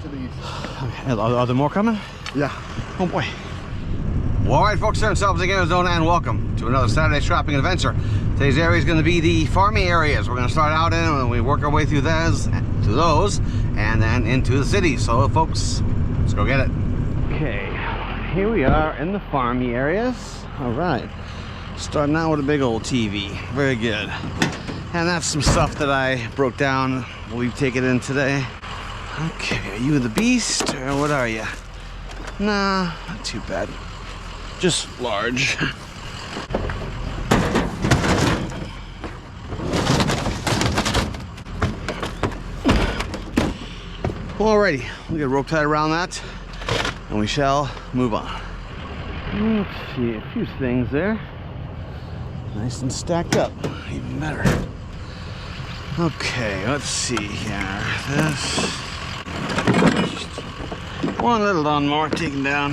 to the east. Okay. Are there more coming? Yeah. Oh boy. Well, all right, folks, turn yourselves again, Arizona, and welcome to another Saturday shopping adventure. Today's area is going to be the farming areas. We're going to start out in and we work our way through those, and then into the city. So, folks, let's go get it. Okay, here we are in the farmy areas. All right, starting out with a big old TV. Very good. And that's some stuff that I broke down. We'll take it in today. Okay, are you the beast or what are you? Nah, not too bad. Just large. Alrighty, we'll get a rope tied around that and we shall move on. Let's see, a few things there. Nice and stacked up, even better. Okay, let's see here. This. One little lawnmower taken down.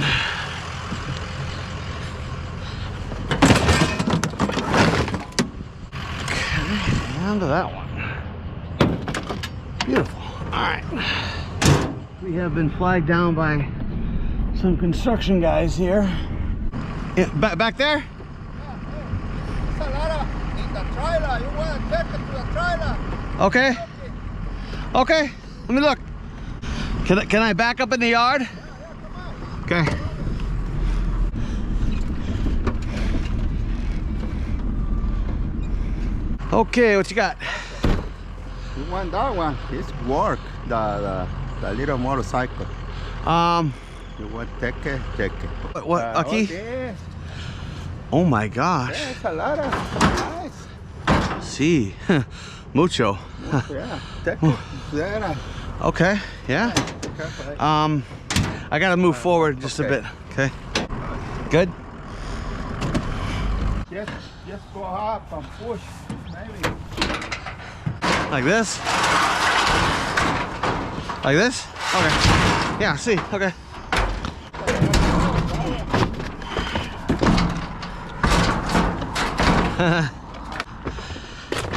Down to that one. Beautiful. All right. We have been flagged down by some construction guys here. Yeah, back there? Yeah, there's a lot in the trailer. You want to take it to the trailer? Okay. Okay. Let me look. Can I back up in the yard? Yeah, come on. Okay. Okay, what you got? You want that one? It's work. The little motorcycle. You want take it? Take it. What? Okay. Okay. Oh my gosh. Yeah, it's a lot of nice. See, mucho. Yeah, take it there. Okay. Yeah. Okay. I gotta move forward just a bit. Okay. Good. Just go up and push, maybe. Like this? Like this? Okay. Yeah, see, okay.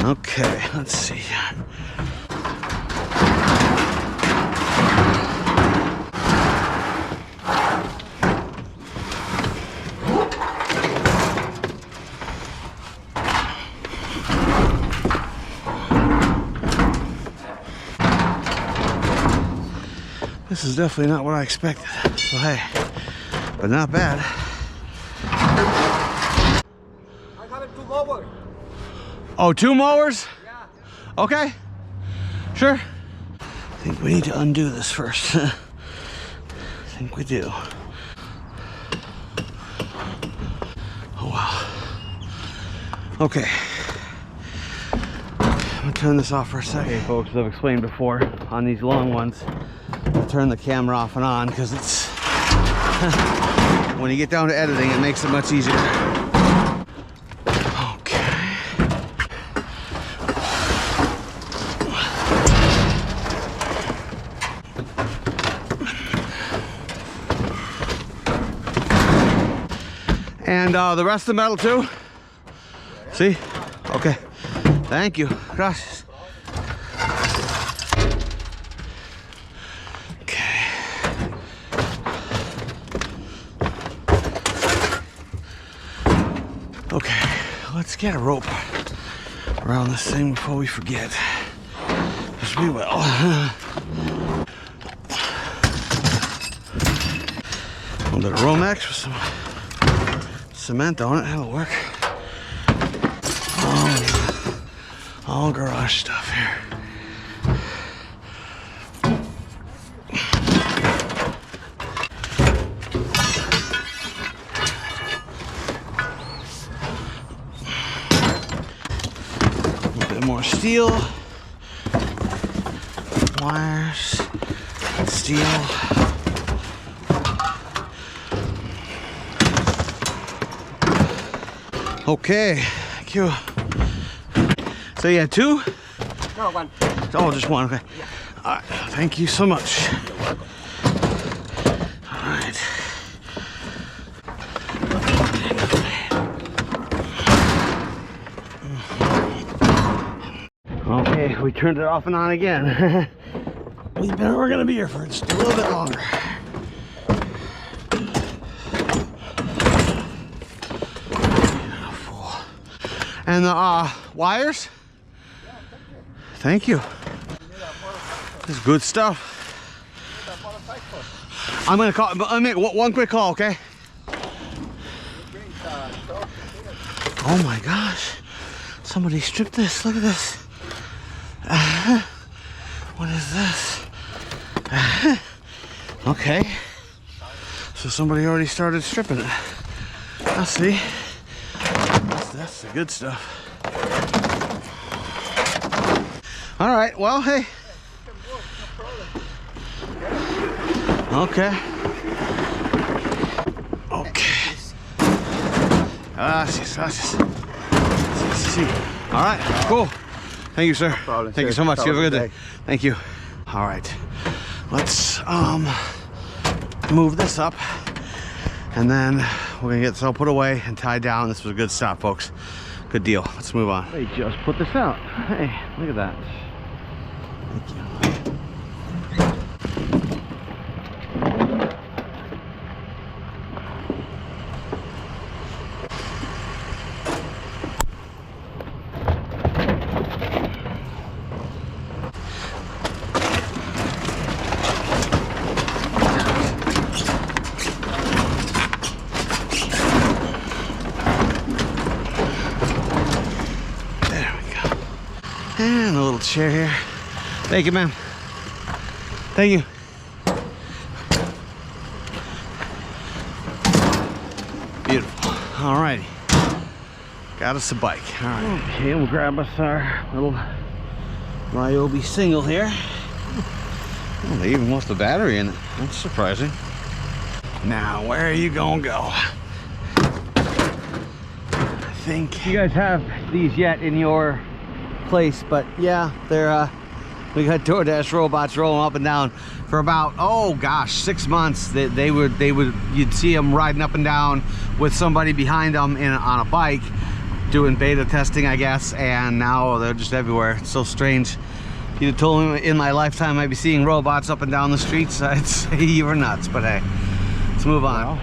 Okay, let's see. This is definitely not what I expected. So hey, but not bad. I have 2 mowers. Oh, 2 mowers? Yeah. Okay, sure. I think we need to undo this first. I think we do. Oh wow. Okay. I'm gonna turn this off for a second. Okay, folks, as I've explained before, on these long ones, I turn the camera off and on because it's when you get down to editing, it makes it much easier. Okay. And the rest of the metal too? See? Okay. Thank you. Gracias. Okay. Okay, let's get a rope around this thing before we forget. Because we will. A little bit of Romex with some cement on it, that'll work. All garage stuff here. A little bit more steel, wires, steel. Okay, thank you. So you had 2? No, 1. Oh, just 1, okay. Yeah. All right, thank you so much. You're welcome. All right. Okay, we turned it off and on again. We're gonna be here for just a little bit longer. Beautiful. And the wires? Thank you. This is good stuff. I'm gonna call. I'll make one quick call, okay? Oh my gosh! Somebody stripped this. Look at this. What is this? Okay. So somebody already started stripping it. I see. That's the good stuff. All right. Well, hey. Okay. Okay. Gracias. All right. Cool. Thank you, sir. No problem, Thank you so much. You have a good day. Thank you. All right. Let's move this up, and then we're gonna get this all put away and tied down. This was a good stop, folks. Good deal. Let's move on. They just put this out. Hey, look at that. Thank you. And a little chair here. Thank you, ma'am. Thank you. Beautiful. Alrighty. Got us a bike. Alright. Okay, we'll grab us our little Ryobi single here. Oh, they even left the battery in it. That's surprising. Now, where are you gonna go? I think you guys have these yet in your place, but yeah, they're we got DoorDash robots rolling up and down for about, oh gosh, 6 months. They would you'd see them riding up and down with somebody behind them on a bike doing beta testing, I guess, and now they're just everywhere. It's so strange. If you'd have told me in my lifetime I'd be seeing robots up and down the streets, I'd say you were nuts. But hey, let's move on. Well,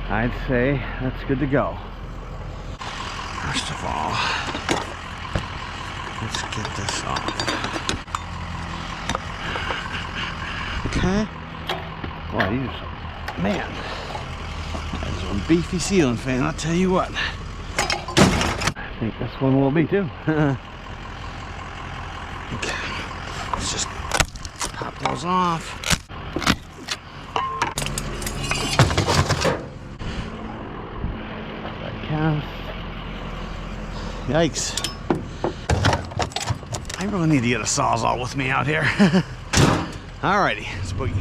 I'd say that's good to go. First of all, let's get this off. Okay. Well, you just, man, that's one beefy ceiling fan, I'll tell you what. I think this one will be too. Okay. Let's just pop those off. Yikes. I really need to get a Sawzall with me out here. Alrighty, let's boogie.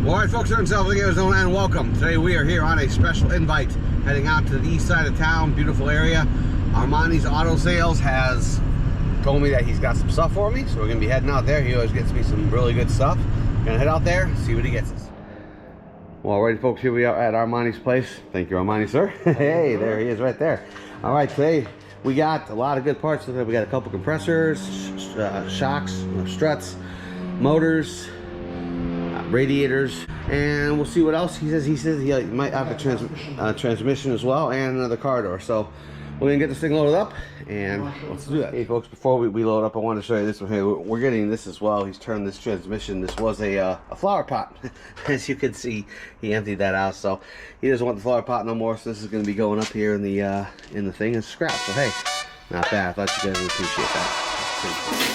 Well, alright folks, here in South Arizona, and welcome. Today we are here on a special invite, heading out to the east side of town, beautiful area. Armani's Auto Sales has told me that he's got some stuff for me, so we're going to be heading out there. He always gets me some really good stuff. Gonna head out there, see what he gets us. Well, alrighty folks, here we are at Armani's place. Thank you, Armani, sir. Hey, there he is right there. Alright, today we got a lot of good parts. We got a couple compressors, shocks, struts, motors, radiators, and we'll see what else he says. He says he might have a transmission as well, and another car door. So we're gonna get this thing loaded up, and let's do that. Hey folks, before we load up, I want to show you this one. Hey, we're getting this as well. He's turned this transmission. This was a flower pot. As you can see, he emptied that out, so he doesn't want the flower pot no more. So this is going to be going up here in the thing and scrap. So hey, not bad. I thought you guys would appreciate that. Pretty cool.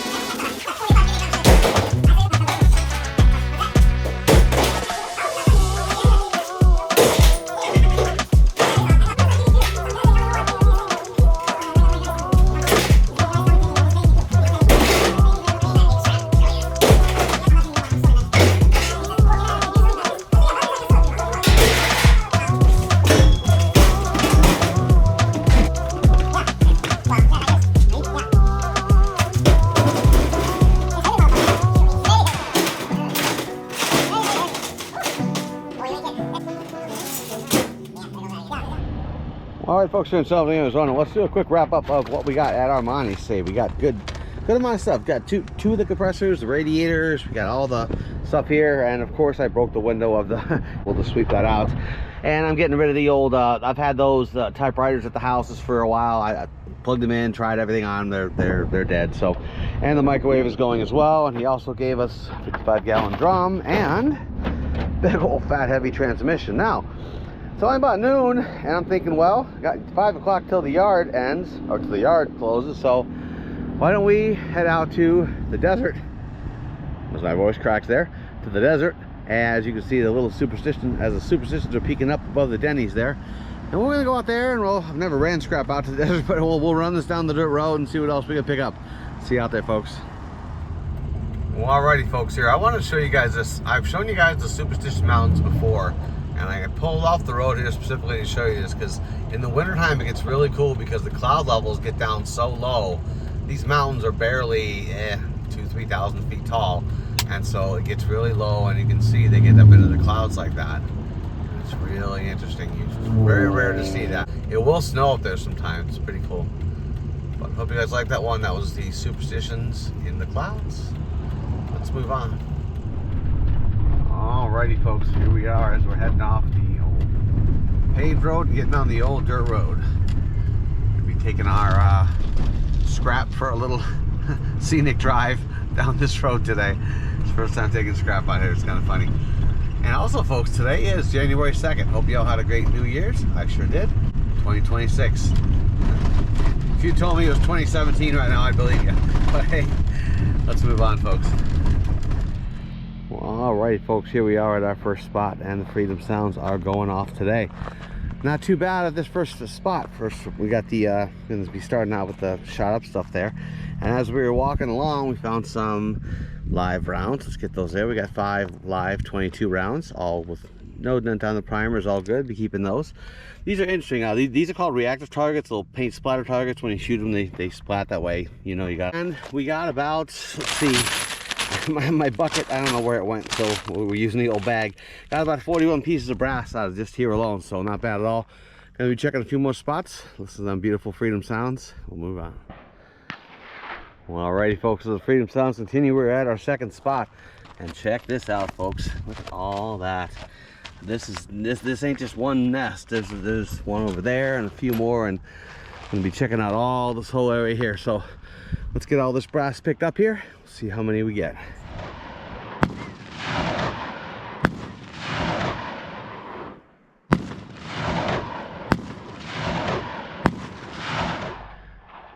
All right, folks, here in South Arizona, let's do a quick wrap up of what we got at Armani. Say we got good good amount of stuff. Got two of the compressors, the radiators, we got all the stuff here, and of course I broke the window of the we'll just sweep that out. And I'm getting rid of the old I've had those typewriters at the houses for a while. I plugged them in, tried everything on them. They're dead. So, and the microwave is going as well. And he also gave us a 55-gallon drum and big old fat heavy transmission. Now it's only about noon, and I'm thinking, well, got 5 o'clock till the yard ends, or till the yard closes, so why don't we head out to the desert, as my voice cracks there, to the desert. As you can see, the little superstition, as the superstitions are peeking up above the Denny's there, and we're gonna go out there, and I've never ran scrap out to the desert, but we'll run this down the dirt road and see what else we can pick up. See you out there, folks. Well, alrighty, folks, here I want to show you guys this. I've shown you guys the Superstition Mountains before, and I pulled off the road here specifically to show you this, because in the wintertime it gets really cool because the cloud levels get down so low. These mountains are barely 2,000-3,000 feet tall, and so it gets really low, and you can see they get up into the clouds like that. It's really interesting. It's very rare to see that. It will snow up there sometimes. It's pretty cool. But hope you guys like that one. That was the Superstitions in the Clouds. Let's move on. Alrighty, folks, here we are as we're heading off the old paved road and getting on the old dirt road. We'll be taking our scrap for a little scenic drive down this road today. It's the first time taking scrap out here. It's kind of funny. And also, folks, today is January 2nd. Hope you all had a great New Year's. I sure did. 2026. If you told me it was 2017 right now, I'd believe you. But hey, let's move on, folks. Well, all right, folks, here we are at our first spot, and the Freedom Sounds are going off today. Not too bad at this first spot. First, we got the going to be starting out with the shot up stuff there, and as we were walking along, we found some live rounds. Let's get those there. We got 5 live 22 rounds, all with no dent on the primers. All good. Be keeping those. These are interesting. These are called reactive targets, little paint splatter targets. When you shoot them, they splat that way. You know, you got. And we got about, let's see, my bucket, I don't know where it went, so we're using the old bag. Got about 41 pieces of brass out of just here alone, so not bad at all. Gonna be checking a few more spots. Listen to them beautiful Freedom Sounds. We'll move on. Well, alrighty, folks, as the Freedom Sounds continue, we're at our second spot, and check this out, folks. Look at all that. This ain't just one nest. There's one over there and a few more, and I'm gonna be checking out all this whole area here. So let's get all this brass picked up here. See how many we get.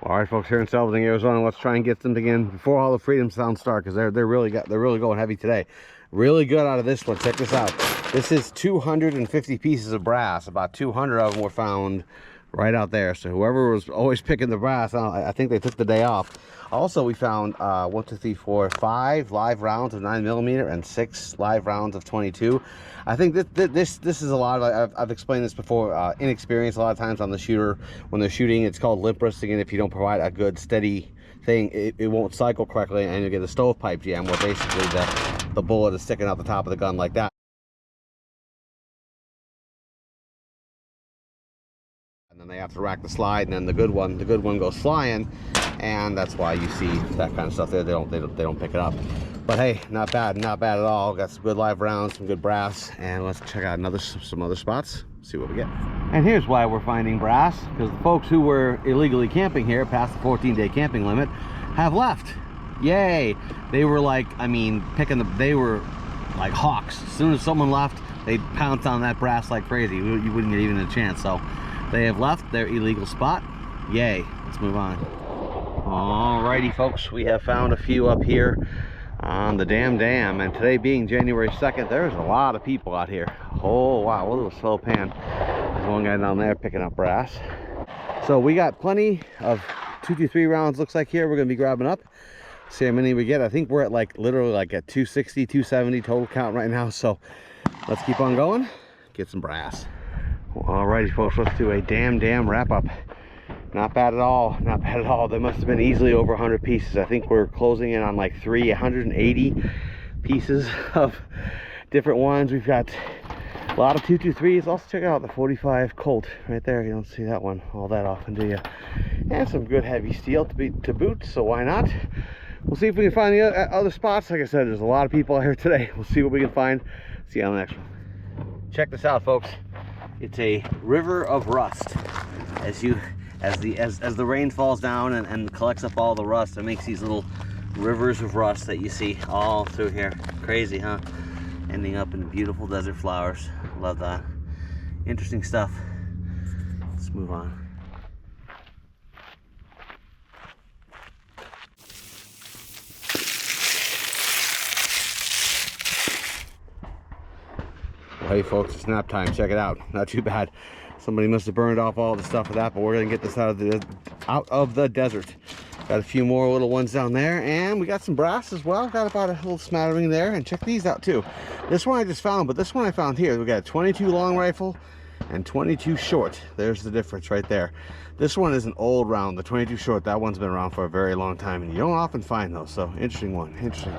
All right, folks, here in Selving, Arizona, let's try and get them again before all the Freedom Sounds start, because they're really going heavy today. Really good out of this one. Check this out. This is 250 pieces of brass. About 200 of them were found right out there. So whoever was always picking the brass, I think they took the day off. Also, we found 1, 2, 3, 4, 5 live rounds of 9mm and 6 live rounds of 22. I think this is a lot of, I've explained this before, inexperience a lot of times on the shooter. When they're shooting, it's called limp wristing, and if you don't provide a good steady thing, it won't cycle correctly, and you get a stovepipe jam where basically the bullet is sticking out the top of the gun like that. And then they have to rack the slide, and then the good one goes flying, and that's why you see that kind of stuff there. They don't pick it up. But hey, not bad at all. Got some good live rounds, some good brass, and let's check out some other spots, see what we get. And here's why we're finding brass, because the folks who were illegally camping here past the 14-day camping limit have left. Yay! They were like, I mean, they were like hawks. As soon as someone left, they'd pounce on that brass like crazy. You wouldn't get even a chance. So they have left their illegal spot. Yay! Let's move on. Alrighty, folks, we have found a few up here on the dam, and today being January 2nd, there's a lot of people out here. Oh wow, a little slow pan. There's one guy down there picking up brass. So we got plenty of 223 rounds, looks like here. We're gonna be grabbing up, see how many we get. I think we're at like literally like at 260, 270 total count right now. So let's keep on going, get some brass. Alrighty, folks, let's do a dam wrap up. Not bad at all, not bad at all. There must have been easily over 100 pieces. I think we're closing in on like 180 pieces of different ones. We've got A lot of 223s. Also check out the 45 Colt right there. You don't see that one all that often, do you? And some good heavy steel to boot, so why not? We'll see if we can find the other spots. Like I said, there's a lot of people out here today. We'll see what we can find. See you on the next one. Check this out, folks. It's a river of rust. As the rain falls down and collects up all the rust, it makes these little rivers of rust that you see all through here. Crazy, huh? Ending up in beautiful desert flowers. Love that. Interesting stuff. Let's move on. Well, hey folks, it's nap time. Check it out. Not too bad. Somebody must have burned off all the stuff of that, but we're gonna get this out of the desert. Got a few more little ones down there, and we got some brass as well. Got about a little smattering there, and check these out too. This one I just found, but this one I found here. We got a 22 long rifle and 22 short. There's the difference right there. This one is an old round. The 22 short, that one's been around for a very long time, and you don't often find those. So interesting one. Interesting.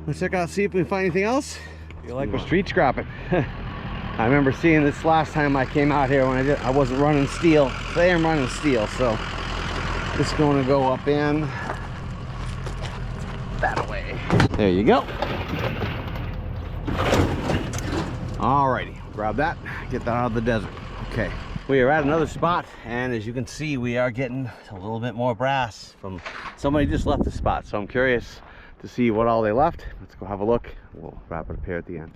Let's check out, see if we can find anything else. Feel like we're street scrapping. I remember seeing this last time I came out here when I wasn't running steel. Today I'm running steel, so this is going to go up in that way. There you go. Alrighty, grab that, get that out of the desert. Okay, we are at another spot, and as you can see, we are getting a little bit more brass from somebody just left the spot. So I'm curious to see what all they left. Let's go have a look. We'll wrap it up here at the end.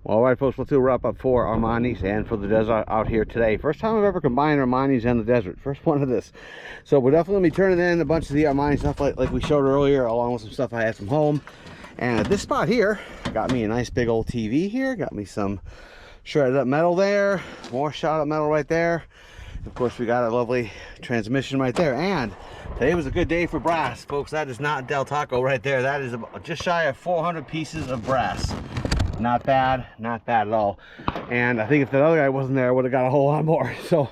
Well, all right, folks, let's do a wrap up for Armani's and for the desert out here today. First time I've ever combined Armani's and the desert. First one of this. So we're definitely going to be turning in a bunch of the Armani stuff like we showed earlier, along with some stuff I had from home. And at this spot here, got me a nice big old TV here. Got me some shredded up metal there. More shot up metal right there. Of course, we got a lovely transmission right there. And today was a good day for brass, folks. That is not Del Taco right there. That is just shy of 400 pieces of brass. Not bad at all. And I think if that other guy wasn't there, I would have got a whole lot more. So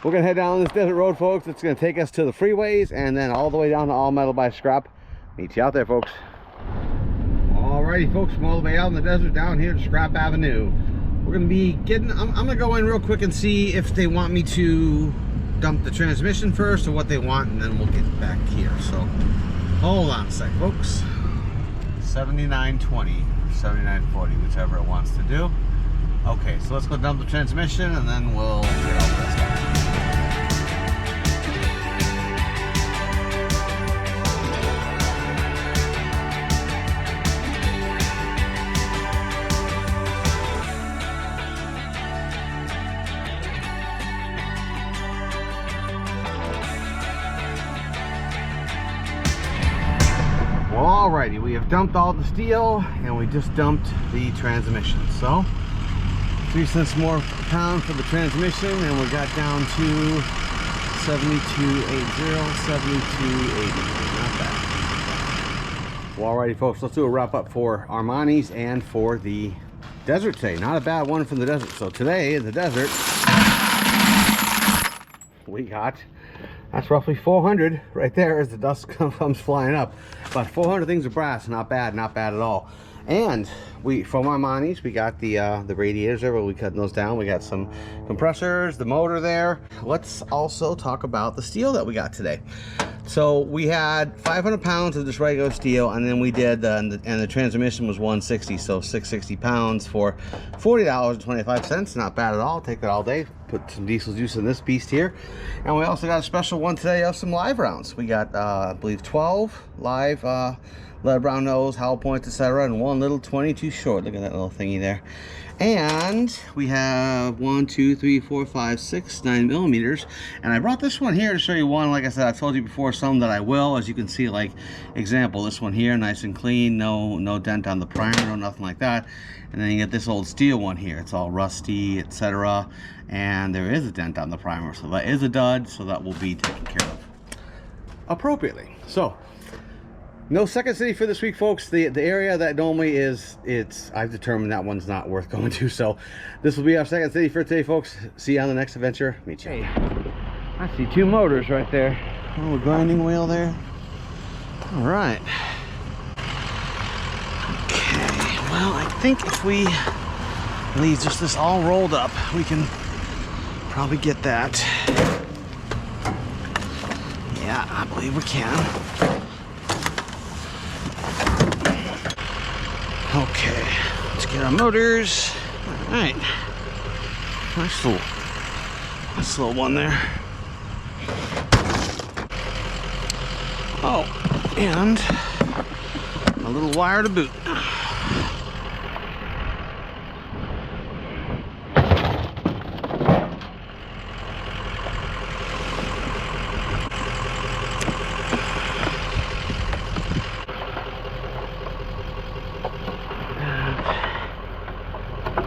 we're gonna head down this desert road, folks. It's gonna take us to the freeways and then all the way down to All Metal by Scrap. Meet you out there, folks. Alrighty, folks, from all the way out in the desert down here to Scrap Avenue. We're gonna be getting, I'm gonna go in real quick and see if they want me to dump the transmission first or what they want, and then we'll get back here. So hold on a sec, folks. 7920. 7940, whichever it wants to do. Okay, so let's go dump the transmission and then we'll get all this stuff. Alrighty, we have dumped all the steel and we just dumped the transmission. So 3 cents more per pound for the transmission, and we got down to 72.80, 72.80. Not bad. Well, alrighty, folks, let's do a wrap up for Armani's and for the desert today. Not a bad one from the desert. So today in the desert, we got, that's roughly 400 right there as the dust comes flying up. About 400 things of brass. Not bad at all. And we, from Armani's, we got the radiators there, but we cut those down. We got some compressors, the motor there. Let's also talk about the steel that we got today. So we had 500 pounds of this regular steel, and then we did, and the transmission was 160, so 660 pounds for $40.25. Not bad at all. Take that all day. Put some diesel juice in this beast here. And we also got a special one today of some live rounds. We got, I believe, 12 live lead brown nose, hollow points, etc., and one little 22 short. Look at that little thingy there. And we have 1, 2, 3, 4, 5, 6, 9 millimeters. And I brought this one here to show you one. Like I said, I've told you before, some that I will. As you can see, like example, this one here, nice and clean, no dent on the primer, no nothing like that. And then you get this old steel one here. It's all rusty, etc. And there is a dent on the primer, so that is a dud. So that will be taken care of appropriately. So no Second City for this week, folks. The area that normally is, I've determined that one's not worth going to. So this will be our Second City for today, folks. See you on the next adventure. Meet you. Hey, I see 2 motors right there. Oh, grinding wheel there. All right. Okay. Well, I think if we leaves just this all rolled up. We can probably get that. Yeah, I believe we can. Okay, let's get our motors. All right, nice little one there. Oh, and a little wire to boot.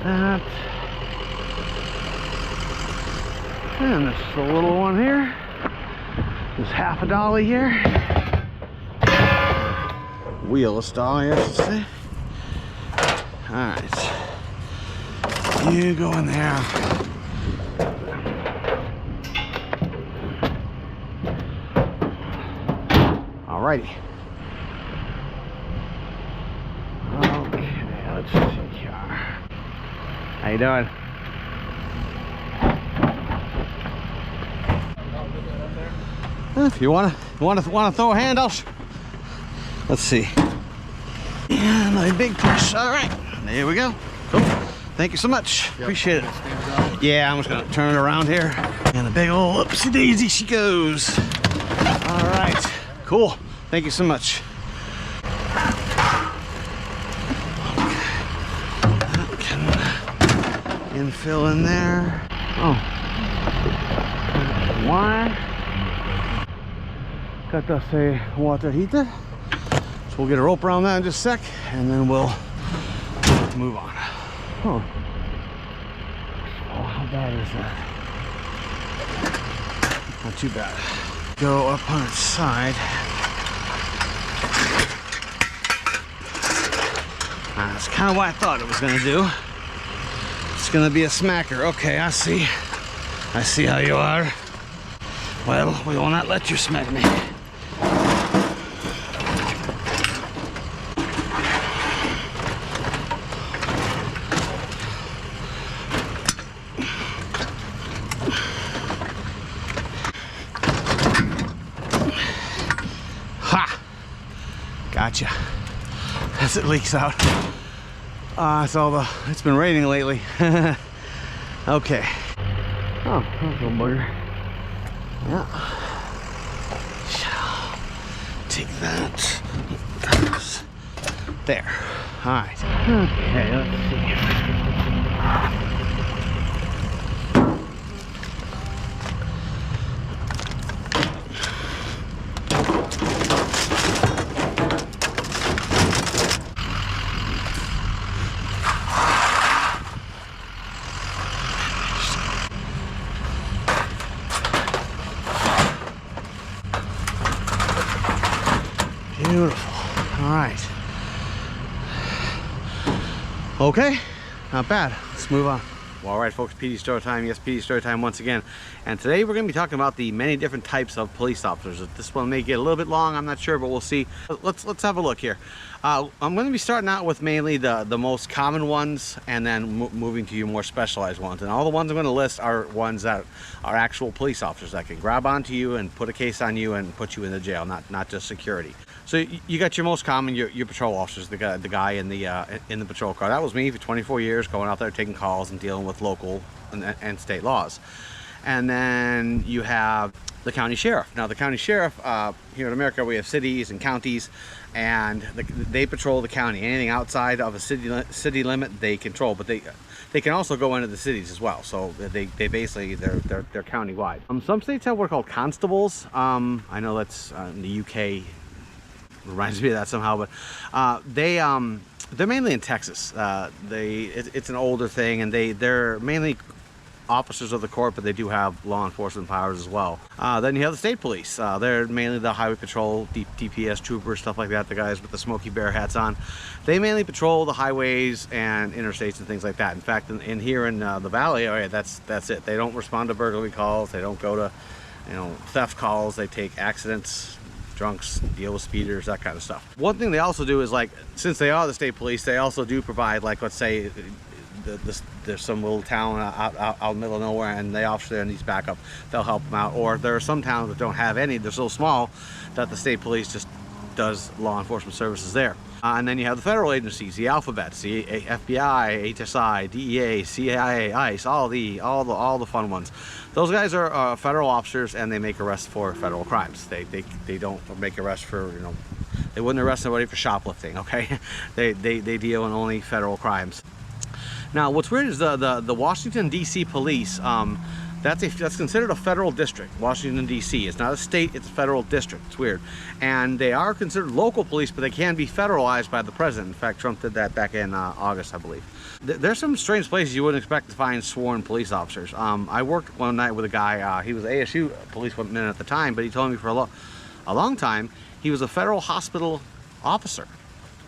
That. And this is a little one here. There's half a dolly here. Wheelless dolly, I should say. Alright. You go in there. Alrighty. Okay, let's see here. How you doing? If you wanna throw a hand, let's see. And a big push. All right, there we go. Cool. Thank you so much. Yep. Appreciate it. Yeah, I'm just gonna turn it around here. And a big old oopsie daisy she goes. All right, cool. Thank you so much. That can infill in there. Oh, why? Got us a water heater. So we'll get a rope around that in just a sec, and then we'll move on. Oh, how bad is that? Not too bad. Go up on its side. That's kind of what I thought it was going to do. It's going to be a smacker. Okay, I see. I see how you are. Well, we will not let you smack me. Gotcha. As it leaks out. It's been raining lately. Okay. Oh, that's a little bugger. Yeah. Take that. There. All right. Okay, let's see. Beautiful. All right. Okay, not bad. Let's move on. Well, all right, folks, PD story time. Yes, PD story time once again. And today we're going to be talking about the many different types of police officers. This one may get a little bit long, I'm not sure, but we'll see. Let's have a look here. I'm going to be starting out with mainly the most common ones, and then moving to your more specialized ones. And all the ones I'm going to list are ones that are actual police officers that can grab onto you and put a case on you and put you in the jail, not just security. So you got your most common, your patrol officers, the guy in the patrol car. That was me for 24 years, going out there taking calls and dealing with local and state laws. And then you have the county sheriff. Now the county sheriff, here in America we have cities and counties, and they patrol the county. Anything outside of a city limit they control, but they can also go into the cities as well. So they basically they're county wide. Some states have what are called constables. I know that's in the UK. Reminds me of that somehow, but they're mainly in Texas. It's an older thing, and they're mainly officers of the court, but they do have law enforcement powers as well. Then you have the state police. They're mainly the highway patrol, DPS troopers, stuff like that, the guys with the Smokey Bear hats on. They mainly patrol the highways and interstates and things like that. In fact, in here in the Valley area, that's it. They don't respond to burglary calls. They don't go to theft calls. They take accidents, drunks, deal with speeders, that kind of stuff. One thing they also do is, like, since they are the state police, they also do provide, like, let's say there's some little town out in the middle of nowhere, and the officer there needs backup, they'll help them out. Or there are some towns that don't have any. They're so small that the state police just does law enforcement services there. And then you have the federal agencies, the alphabets, the FBI, HSI, DEA, CIA, ICE, all the fun ones. Those guys are federal officers, and they make arrests for federal crimes. They don't make arrests for, you know, they wouldn't arrest somebody for shoplifting. Okay, they deal in only federal crimes. Now, what's weird is the Washington D.C. police. That's considered a federal district. Washington D.C. It's not a state, it's a federal district. It's weird. And they are considered local police, but they can be federalized by the president. In fact, Trump did that back in August, I believe. There's some strange places you wouldn't expect to find sworn police officers. I worked one night with a guy, he was ASU policeman at the time, but he told me for a long time he was a federal hospital officer.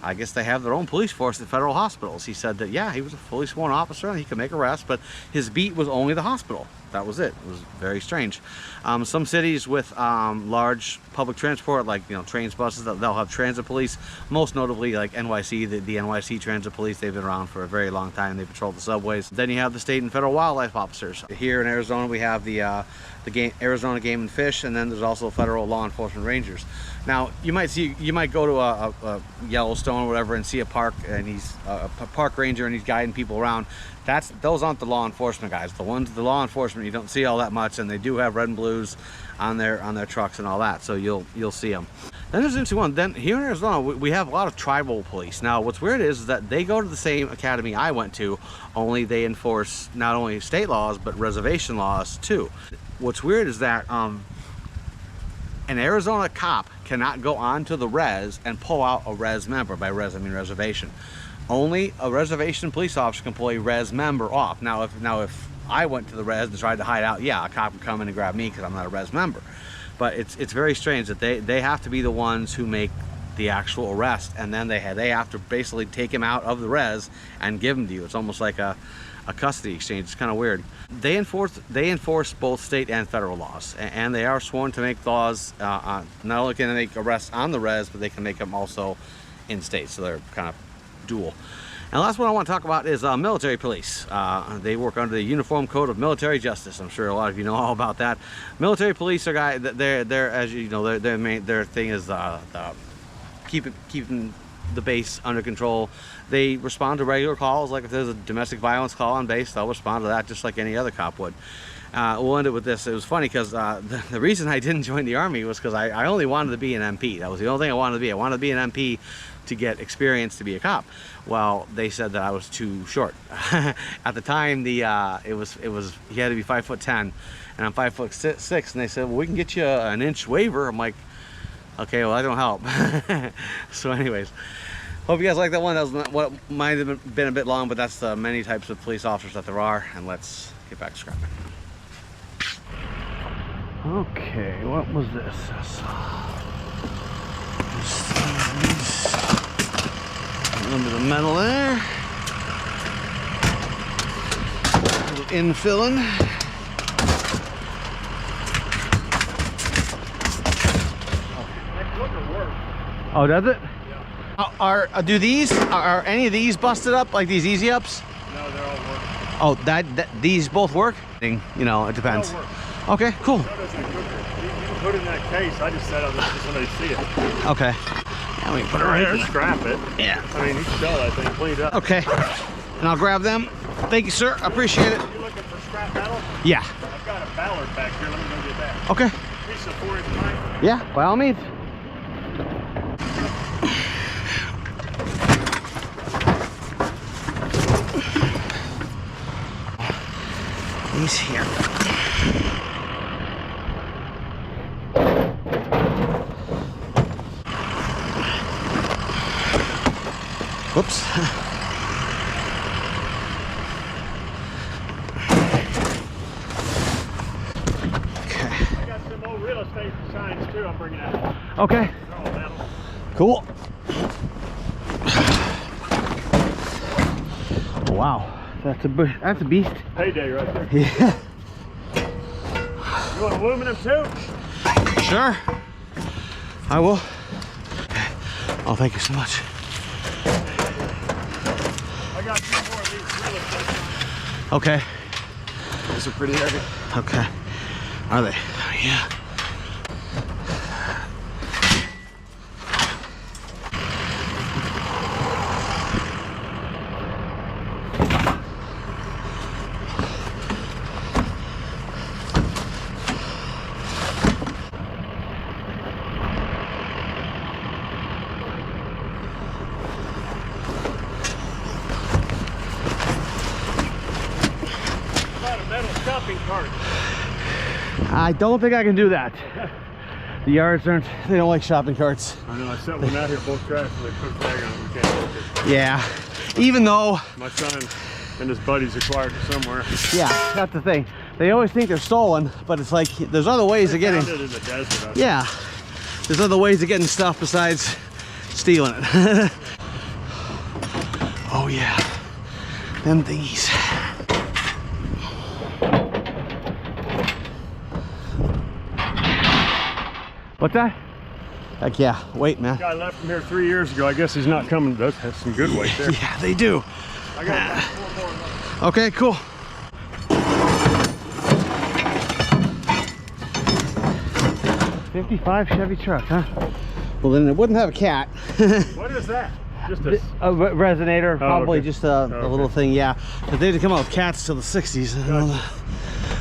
I guess they have their own police force at federal hospitals. He said that, yeah, he was a fully sworn officer and he could make arrests, but his beat was only the hospital. That was it. It was very strange. Some cities with large public transport, like, you know, trains, buses, they'll have transit police. Most notably, like NYC, the NYC transit police. They've been around for a very long time. They patrol the subways. Then you have the state and federal wildlife officers. Here in Arizona, we have the Arizona Game and Fish, and then there's also federal law enforcement rangers. Now, you might go to a Yellowstone or whatever and see a park, and he's a park ranger, and he's guiding people around. Those aren't the law enforcement guys. The law enforcement, you don't see all that much, and they do have red and blues on their trucks and all that, so you'll see them. Then there's an interesting one. Then here in Arizona, we have a lot of tribal police. Now, what's weird is that they go to the same academy I went to, only they enforce not only state laws but reservation laws too. What's weird is that an Arizona cop cannot go onto the res and pull out a res member. By res, I mean reservation. Only a reservation police officer can pull a res member off. Now, if I went to the res and tried to hide out, yeah, a cop would come in and grab me because I'm not a res member. But it's very strange that they have to be the ones who make the actual arrest, and then they have to basically take him out of the res and give him to you. It's almost like a custody exchange. It's kind of weird. They enforce both state and federal laws, and they are sworn to make laws. Not only can they make arrests on the res, but they can make them also in state. So they're kind of dual. And the last one I want to talk about is military police. They work under the Uniform Code of Military Justice. I'm sure a lot of you know all about that. Military police are guys. They're as you know, their thing is keeping the base under control. They respond to regular calls, like if there's a domestic violence call on base, they'll respond to that just like any other cop would. We'll end it with this. It was funny because the reason I didn't join the Army was because I only wanted to be an MP. That was the only thing I wanted to be. I wanted to be an MP to get experience to be a cop. Well, they said that I was too short. At the time, you had to be 5'10", and I'm 5'6", and they said, well, we can get you an inch waiver. I'm like, okay, well, I don't help. So anyways, hope you guys like that one. That was what might have been a bit long, but that's the many types of police officers that there are. And let's get back to scrapping. Okay, what was this? A little bit of metal there. A little infilling. Oh, does it? Yeah. Are any of these busted up, like these easy ups? No, they're all working. Oh, these both work? You know, it depends. They all work. Okay, cool. So does the cooker. You can put it in that case. I just set up there so somebody see it. Okay. Yeah, we can put it right here. Scrap it. Yeah. I mean, you can sell that thing cleaned up. Okay. And I'll grab them. Thank you, sir. I appreciate it. You looking for scrap metal? Yeah. I've got a Ballard back here. Let me go get that. Okay. Piece of 4-inch pipe. Yeah, by all means. He's here. Whoops. Okay. I got some old real estate signs too I'm bringing out. Okay. They're all metal. Cool. Wow. That's a beast. Payday right there. Yeah. You want aluminum too? Sure. I will. Oh, thank you so much. I got 2 more of these. Okay. These are pretty heavy. Okay. Are they? Yeah. Shopping cart. I don't think I can do that. The yards aren't, they don't like shopping carts. I know, I sent one out here, both trash, and they put a tag on it. We can't take it. Yeah, even though... My son and his buddies acquired it somewhere. Yeah, that's the thing. They always think they're stolen, but it's like, there's other ways of getting... Found it in the desert. Yeah, there's other ways of getting stuff besides stealing it. Oh yeah, them thingies. What's that? Heck yeah, wait man. Guy left from here 3 years ago. I guess he's not coming. That has some good weight there. Yeah, they do. I got 4 more left. Okay, cool. '55 Chevy truck, huh? Well, then it wouldn't have a cat. What is that? Just A resonator, probably okay. just a little thing, yeah. But they didn't come out with cats till the 60s.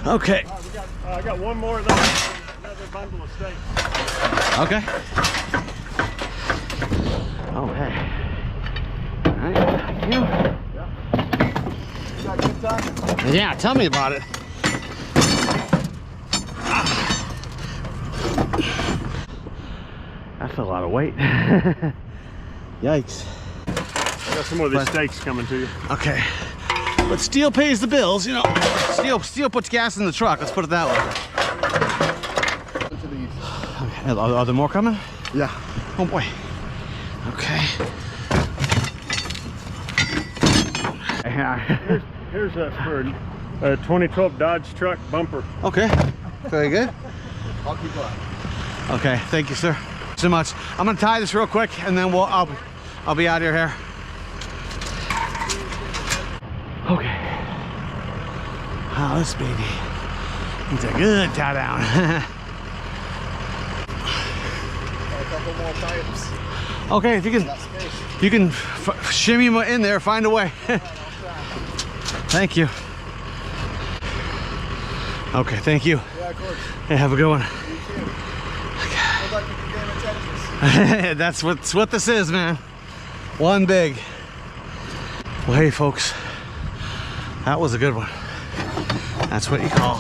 Okay. I got one more of those. Another bundle of steaks. Okay. Oh, hey. All right, thank you. You got a good time? Yeah, tell me about it. That's a lot of weight. Yikes. I got some more of these steaks coming to you. Okay. But steel pays the bills, you know. Steel puts gas in the truck, let's put it that way. To these. Okay. Are there more coming? Yeah. Oh boy. Okay. Here's for a 2012 Dodge truck bumper. Okay. Very good. I'll keep on. Okay, thank you, sir. So much. I'm gonna tie this real quick, and then I'll be out of here. Okay. Oh, this baby needs a good tie down. A couple more tires. Okay, if you can shimmy them in there, find a way. Thank you. Okay, thank you. Yeah, of course. Hey, have a good one. You too. Good luck with your game of Tetris. That's what this is, man. One big. Well, hey, folks, that was a good one. That's what you call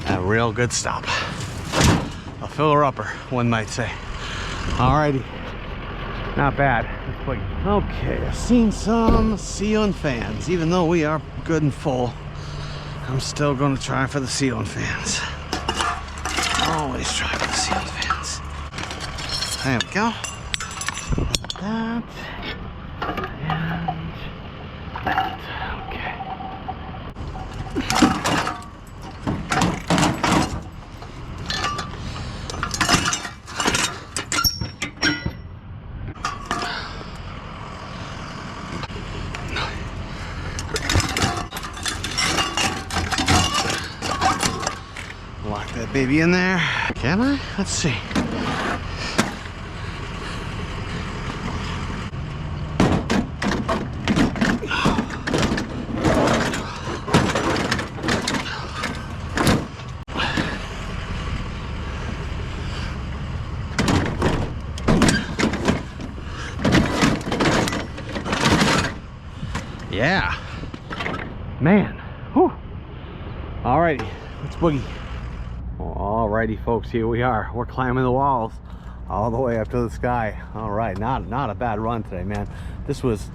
a real good stop. A filler-upper, one might say. Alrighty, not bad. Okay, I've seen some ceiling fans. Even though we are good and full, I'm still going to try for the ceiling fans. Always try for the ceiling fans. There we go. That and that. Okay. Lock that baby in there. Can I? Let's see. Yeah. Man. Whew. Alrighty, let's boogie. Alrighty, folks, here we are. We're climbing the walls all the way up to the sky. All right, not a bad run today, man. This was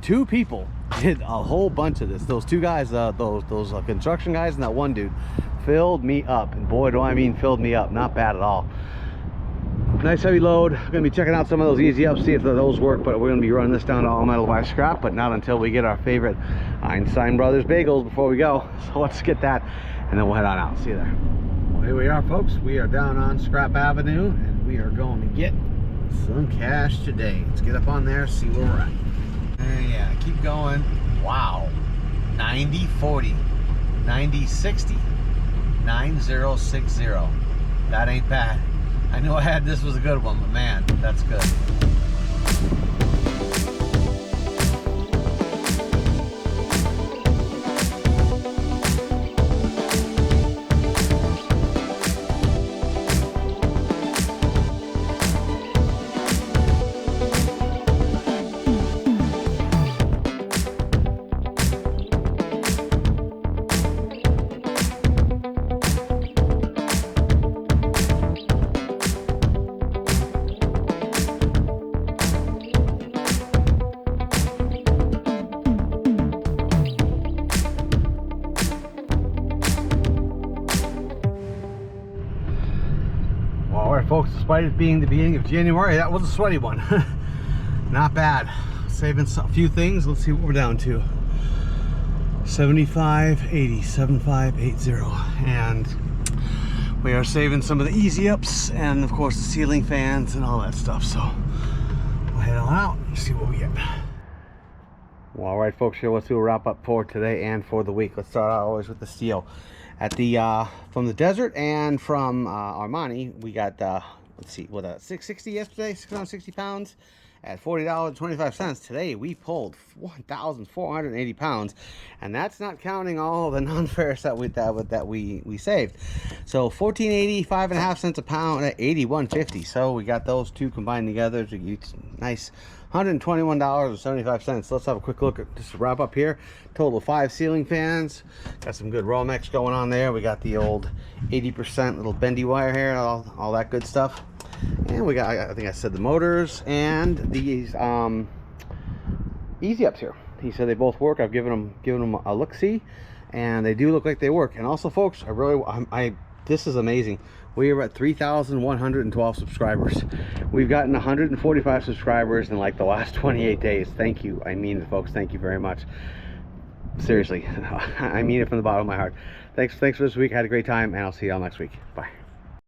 2 people did a whole bunch of this. Those 2 guys, those construction guys, and that one dude filled me up. And boy, do I mean filled me up. Not bad at all. Nice heavy load. I'm gonna be checking out some of those easy ups, see if those work, but we're gonna be running this down to all metal by scrap, but not until we get our favorite Einstein Brothers bagels before we go. So let's get that, and then we'll head on out. See you there. Well, here we are, folks. We are down on Scrap Avenue, and we are going to get some cash today. Let's get up on there, see where we're at. Yeah, keep going. Wow. 90-40. 90-60. 9060. That ain't bad. I know I had this was a good one, but man, that's good. Alright folks, despite it being the beginning of January, that was a sweaty one. Not bad. Saving a few things. Let's see what we're down to. 75.80, 75.80, and we are saving some of the easy ups and of course the ceiling fans and all that stuff. So we'll head on out and see what we get. Well, all right folks, here let's do a wrap up for today and for the week. Let's start out always with the steel. At the from the desert and from Armani, we got let's see, what, 660 yesterday, 660 pounds at $40.25. Today we pulled 1,480 pounds, and that's not counting all the non-ferrous that we saved. So 14.80, 5.5 cents a pound at 81.50. So we got those two combined together to get nice $121.75. Let's have a quick look at just to wrap up here. Total of 5 ceiling fans. Got some good Romex going on there. We got the old 80% little bendy wire here, all that good stuff. And we got, I think I said, the motors and these easy ups here. He said they both work. I've given them a look-see, and they do look like they work. And also folks, this is amazing. We are at 3,112 subscribers. We've gotten 145 subscribers in like the last 28 days. Thank you. I mean it, folks. Thank you very much. Seriously, I mean it from the bottom of my heart. Thanks for this week. I had a great time, and I'll see y'all next week. Bye.